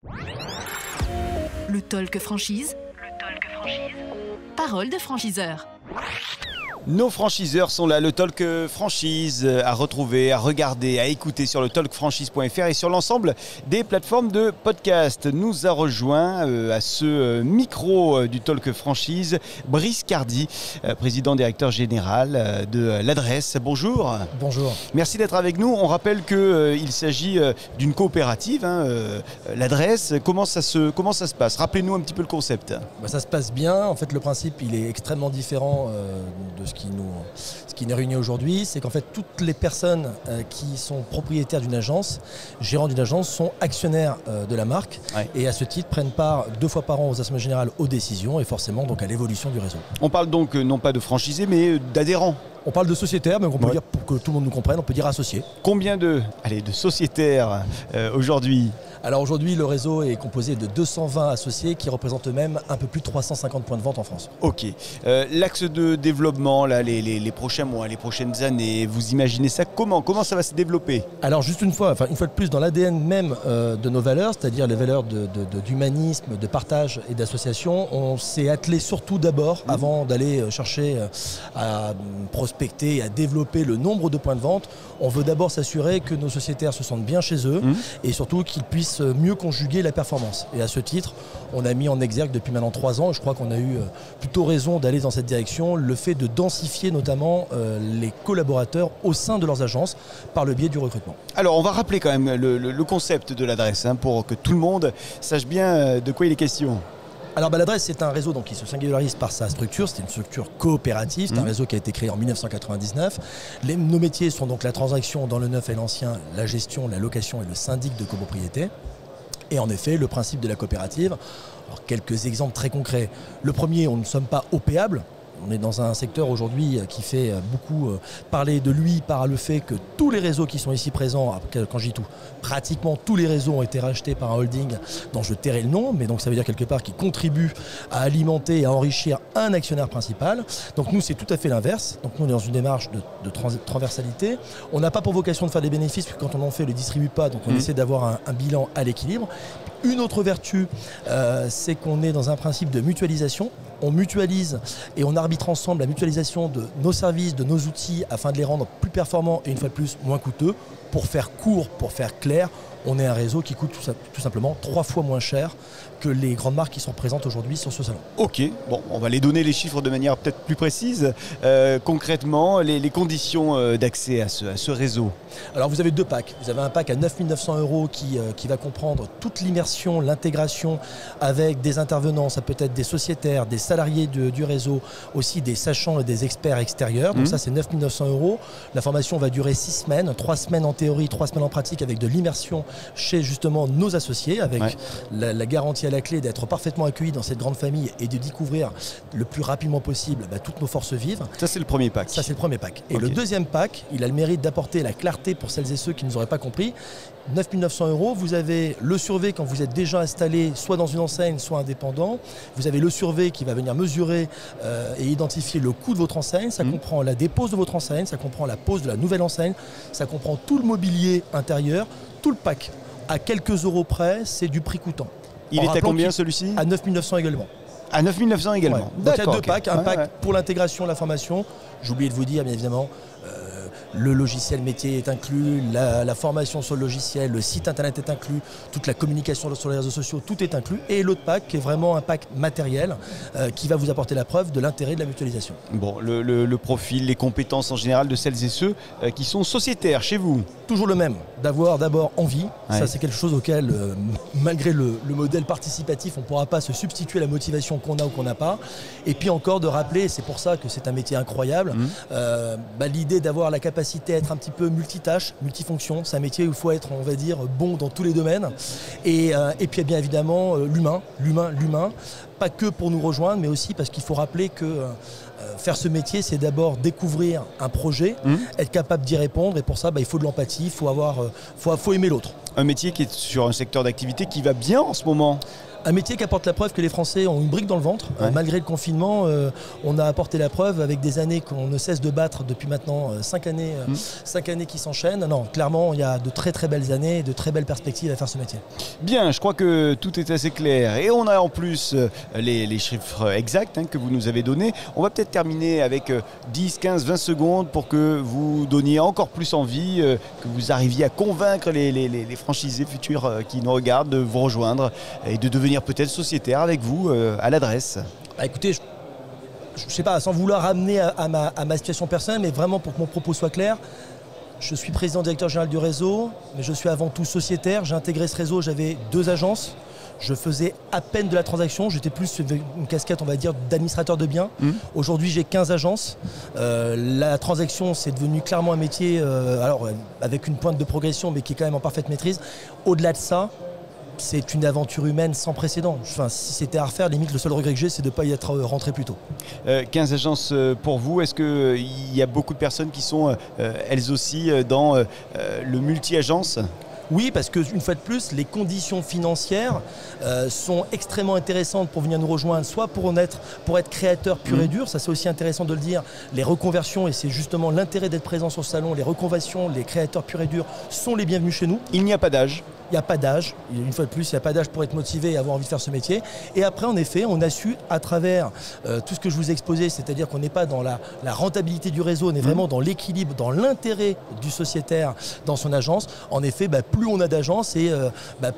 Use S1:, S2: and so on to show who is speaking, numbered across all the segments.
S1: Le talk franchise. Parole de franchiseur.
S2: Nos franchiseurs sont là, le Talk Franchise à retrouver, à regarder, à écouter sur le talkfranchise.fr et sur l'ensemble des plateformes de podcast. Nous a rejoint à ce micro du Talk Franchise Brice Cardi, président directeur général de l'Adresse. Bonjour.
S3: Bonjour.
S2: Merci d'être avec nous. On rappelle qu'il s'agit d'une coopérative, l'Adresse. Comment ça se passe? Rappelez-nous un petit peu le concept.
S3: Ça se passe bien. En fait, le principe, il est extrêmement différent de ce qui nous réunit aujourd'hui. C'est qu'en fait, toutes les personnes qui sont propriétaires d'une agence, gérants d'une agence, sont actionnaires de la marque et à ce titre prennent part 2 fois par an aux assemblées générales aux décisions et forcément donc à l'évolution du réseau.
S2: On parle donc non pas de franchisés mais d'adhérents. On
S3: parle de sociétaires, mais on peut dire, pour que tout le monde nous comprenne, on peut dire associés.
S2: Combien de sociétaires aujourd'hui?
S3: Alors aujourd'hui, le réseau est composé de 220 associés qui représentent eux-mêmes un peu plus de 350 points de vente en France.
S2: Ok. L'axe de développement, là, les prochains mois, les prochaines années, vous imaginez ça comment? Comment ça va se développer?
S3: Alors juste une fois de plus, dans l'ADN même de nos valeurs, c'est-à-dire les valeurs d'humanisme, de partage et d'association, on s'est attelé surtout d'abord, avant d'aller chercher à prospecter et à développer le nombre de points de vente, on veut d'abord s'assurer que nos sociétaires se sentent bien chez eux et surtout qu'ils puissent mieux conjuguer la performance. Et à ce titre, on a mis en exergue depuis maintenant 3 ans, et je crois qu'on a eu plutôt raison d'aller dans cette direction, le fait de densifier notamment les collaborateurs au sein de leurs agences par le biais du recrutement.
S2: Alors on va rappeler quand même le concept de l'Adresse pour que tout le monde sache bien de quoi il est question.
S3: Alors l'Adresse, c'est un réseau qui se singularise par sa structure, c'est une structure coopérative, c'est un réseau qui a été créé en 1999. Nos métiers sont donc la transaction dans le neuf et l'ancien, la gestion, la location et le syndic de copropriété. Et en effet, le principe de la coopérative, alors quelques exemples très concrets. Le premier, on ne sommes pas opéables. On est dans un secteur aujourd'hui qui fait beaucoup parler de lui par le fait que tous les réseaux qui sont ici présents, quand je dis tout, pratiquement tous les réseaux ont été rachetés par un holding dont je tairai le nom, mais donc ça veut dire quelque part qu'ils contribuent à alimenter et à enrichir un actionnaire principal. Donc nous, c'est tout à fait l'inverse. Donc nous, on est dans une démarche de transversalité. On n'a pas pour vocation de faire des bénéfices, puisque quand on en fait, on ne le distribue pas, donc on essaie d'avoir un bilan à l'équilibre. Une autre vertu, c'est qu'on est dans un principe de mutualisation. On mutualise et on arbitre ensemble la mutualisation de nos services, de nos outils, afin de les rendre plus performants et une fois de plus moins coûteux. Pour faire court, pour faire clair, on est un réseau qui coûte tout simplement 3 fois moins cher que les grandes marques qui sont présentes aujourd'hui sur ce salon.
S2: Ok, bon, on va les donner les chiffres de manière peut-être plus précise. Concrètement, les conditions d'accès à ce réseau.
S3: Alors vous avez 2 packs. Vous avez un pack à 9 900 € qui va comprendre toute l'immersion, l'intégration avec des intervenants. Ça peut être des sociétaires, des salariés du réseau, aussi des sachants et des experts extérieurs. Donc ça, c'est 9 900 €. La formation va durer 6 semaines, 3 semaines en théorie, 3 semaines en pratique, avec de l'immersion chez justement nos associés, avec la garantie à la clé d'être parfaitement accueillis dans cette grande famille et de découvrir le plus rapidement possible toutes nos forces vives.
S2: Ça, c'est le premier pack.
S3: Ça, c'est le premier pack. Et le deuxième pack, il a le mérite d'apporter la clarté pour celles et ceux qui ne nous auraient pas compris. 9 900 €, vous avez le survey quand vous êtes déjà installé, soit dans une enseigne, soit indépendant. Vous avez le survey qui va venir mesurer et identifier le coût de votre enseigne. Ça comprend la dépose de votre enseigne, ça comprend la pose de la nouvelle enseigne, ça comprend tout le mobilier intérieur, tout le pack. À quelques euros près, c'est du prix coûtant.
S2: Il est à combien celui-ci?
S3: À 9 900 également.
S2: À 9 900 également.
S3: Donc il y a 2 packs, un pack pour l'intégration, la formation. J'ai oublié de vous dire, bien évidemment, le logiciel métier est inclus, la formation sur le logiciel, le site internet est inclus, toute la communication sur les réseaux sociaux, tout est inclus. Et l'autre pack qui est vraiment un pack matériel qui va vous apporter la preuve de l'intérêt de la mutualisation.
S2: Bon, le profil, les compétences en général de celles et ceux qui sont sociétaires chez vous?
S3: Toujours le même, d'avoir d'abord envie. Ça, c'est quelque chose auquel, malgré le modèle participatif, on ne pourra pas se substituer à la motivation qu'on a ou qu'on n'a pas. Et puis encore de rappeler, et c'est pour ça que c'est un métier incroyable, l'idée d'avoir la capacité à être un petit peu multitâche, multifonction. C'est un métier où il faut être, on va dire, bon dans tous les domaines. Et puis bien évidemment, l'humain. Pas que pour nous rejoindre, mais aussi parce qu'il faut rappeler que faire ce métier, c'est d'abord découvrir un projet, être capable d'y répondre. Et pour ça, il faut de l'empathie, il faut aimer l'autre.
S2: Un métier qui est sur un secteur d'activité qui va bien en ce moment.
S3: Un métier qui apporte la preuve que les Français ont une brique dans le ventre.
S2: Ouais.
S3: Malgré le confinement, on a apporté la preuve avec des années qu'on ne cesse de battre depuis maintenant 5 années, 5 années qui s'enchaînent. Non, clairement, il y a de très très belles années et de très belles perspectives à faire ce métier.
S2: Bien, je crois que tout est assez clair. Et on a en plus les chiffres exacts que vous nous avez donnés. On va peut-être terminer avec 10, 15, 20 secondes pour que vous donniez encore plus envie, que vous arriviez à convaincre les franchisés futurs qui nous regardent de vous rejoindre et de devenir peut-être sociétaire avec vous à l'adresse.
S3: Bah, écoutez, je ne sais pas, sans vouloir ramener à ma situation personnelle, mais vraiment pour que mon propos soit clair, je suis président directeur général du réseau, mais je suis avant tout sociétaire. J'ai intégré ce réseau, j'avais 2 agences. Je faisais à peine de la transaction, j'étais plus sur une casquette, on va dire, d'administrateur de biens. Aujourd'hui, j'ai 15 agences. La transaction, c'est devenu clairement un métier, alors avec une pointe de progression, mais qui est quand même en parfaite maîtrise. Au-delà de ça, c'est une aventure humaine sans précédent. Enfin, si c'était à refaire, limite, le seul regret que j'ai, c'est de ne pas y être rentré plus tôt.
S2: 15 agences pour vous. Est-ce qu'il y a beaucoup de personnes qui sont, elles aussi, dans le multi-agence ?
S3: Oui, parce qu'une fois de plus, les conditions financières sont extrêmement intéressantes pour venir nous rejoindre, soit pour être créateur pur et dur, ça c'est aussi intéressant de le dire, les reconversions, et c'est justement l'intérêt d'être présent sur le salon, les reconversions, les créateurs purs et durs sont les bienvenus chez nous.
S2: Il n'y a pas d'âge.
S3: Il n'y a pas d'âge, une fois de plus, il n'y a pas d'âge pour être motivé et avoir envie de faire ce métier. Et après, en effet, on a su, à travers tout ce que je vous ai exposé, c'est-à-dire qu'on n'est pas dans la rentabilité du réseau, on est vraiment dans l'équilibre, dans l'intérêt du sociétaire dans son agence. En effet, plus on a d'agences et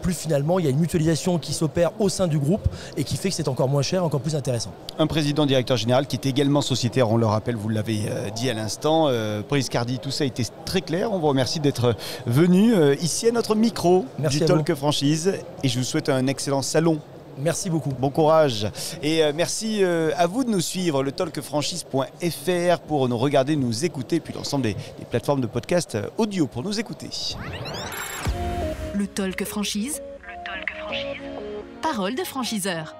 S3: plus finalement il y a une mutualisation qui s'opère au sein du groupe et qui fait que c'est encore moins cher, encore plus intéressant.
S2: Un président directeur général qui est également sociétaire, on le rappelle, vous l'avez dit à l'instant. Brice Cardi, tout ça a été très clair. On vous remercie d'être venu ici à notre micro.
S3: Merci
S2: du Talk Franchise et je vous souhaite un excellent salon.
S3: Merci beaucoup.
S2: Bon courage. Et merci à vous de nous suivre, le talkfranchise.fr pour nous regarder, nous écouter, puis l'ensemble des plateformes de podcast audio pour nous écouter.
S1: Le Talk Franchise. Parole de franchiseur.